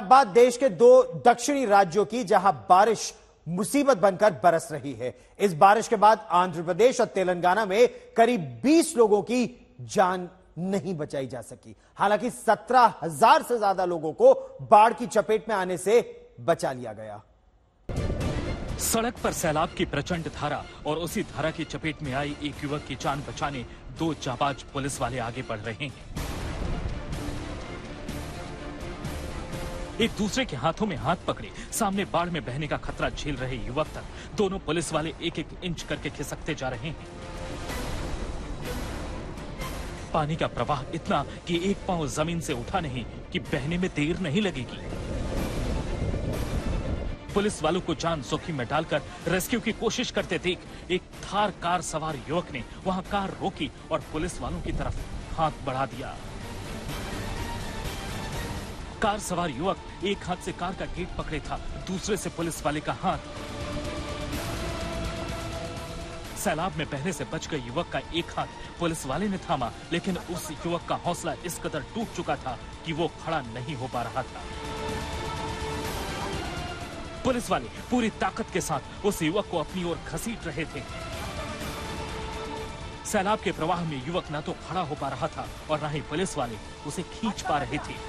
अब बात देश के दो दक्षिणी राज्यों की, जहां बारिश मुसीबत बनकर बरस रही है। इस बारिश के बाद आंध्र प्रदेश और तेलंगाना में करीब 20 लोगों की जान नहीं बचाई जा सकी। हालांकि 17,000 से ज्यादा लोगों को बाढ़ की चपेट में आने से बचा लिया गया। सड़क पर सैलाब की प्रचंड धारा और उसी धारा की चपेट में आई एक युवक की जान बचाने दो जाबाज पुलिस वाले आगे बढ़ रहे हैं। एक दूसरे के हाथों में हाथ पकड़े सामने बाढ़ में बहने का खतरा झेल रहे युवक तक दोनों पुलिस वाले एक एक इंच करके खिसकते जा रहे हैं। पानी का प्रवाह इतना कि एक पांव जमीन से उठा नहीं कि बहने में देर नहीं लगेगी। पुलिस वालों को जान जोखिम में डालकर रेस्क्यू की कोशिश करते देख एक थार कार सवार युवक ने वहां कार रोकी और पुलिस वालों की तरफ हाथ बढ़ा दिया। कार सवार युवक एक हाथ से कार का गेट पकड़े था, दूसरे से पुलिस वाले का हाथ। सैलाब में बहने से बच गए युवक का एक हाथ पुलिस वाले ने थामा, लेकिन उस युवक का हौसला इस कदर टूट चुका था कि वो खड़ा नहीं हो पा रहा था। पुलिस वाले पूरी ताकत के साथ उस युवक को अपनी ओर घसीट रहे थे। सैलाब के प्रवाह में युवक न तो खड़ा हो पा रहा था और न ही पुलिस वाले उसे खींच पा रहे थे।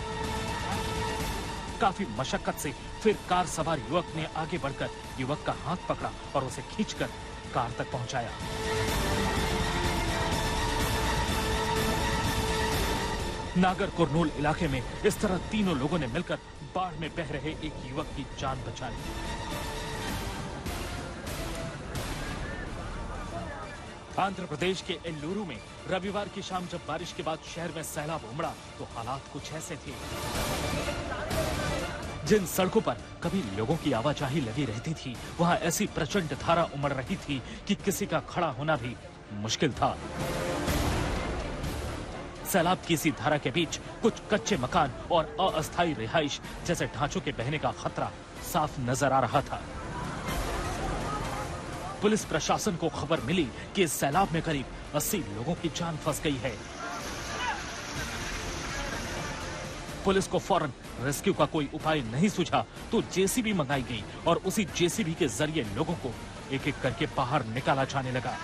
काफी मशक्कत से फिर कार सवार युवक ने आगे बढ़कर युवक का हाथ पकड़ा और उसे खींचकर कार तक पहुंचाया। नागर कुरनूल इलाके में इस तरह तीनों लोगों ने मिलकर बाढ़ में बह रहे एक युवक की जान बचा ली। आंध्र प्रदेश के एल्लूरू में रविवार की शाम जब बारिश के बाद शहर में सैलाब उमड़ा तो हालात कुछ ऐसे थे। जिन सड़कों पर कभी लोगों की आवाजाही लगी रहती थी, वहां ऐसी प्रचंड धारा उमड़ रही थी कि किसी का खड़ा होना भी मुश्किल था। सैलाब की इसी धारा के बीच कुछ कच्चे मकान और अस्थायी रिहाइश जैसे ढांचों के बहने का खतरा साफ नजर आ रहा था। पुलिस प्रशासन को खबर मिली कि इस सैलाब में करीब 80 लोगों की जान फंस गई है। पुलिस को फौरन रेस्क्यू का कोई उपाय नहीं सूझा तो जेसीबी मंगाई गई और उसी जेसीबी के जरिए लोगों को एक एक करके बाहर निकाला जाने लगा।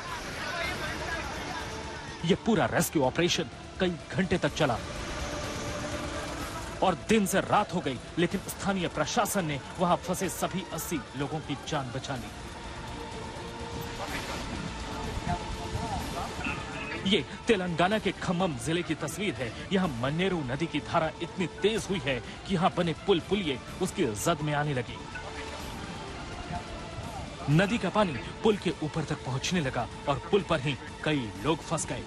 यह पूरा रेस्क्यू ऑपरेशन कई घंटे तक चला और दिन से रात हो गई, लेकिन स्थानीय प्रशासन ने वहां फंसे सभी 80 लोगों की जान बचा ली। ये तेलंगाना के खम्मम जिले की तस्वीर है। यहाँ मन्नेरू नदी की धारा इतनी तेज हुई है कि यहाँ बने पुल पुलिये उसकी जद में आने लगी। नदी का पानी पुल के ऊपर तक पहुंचने लगा और पुल पर ही कई लोग फंस गए।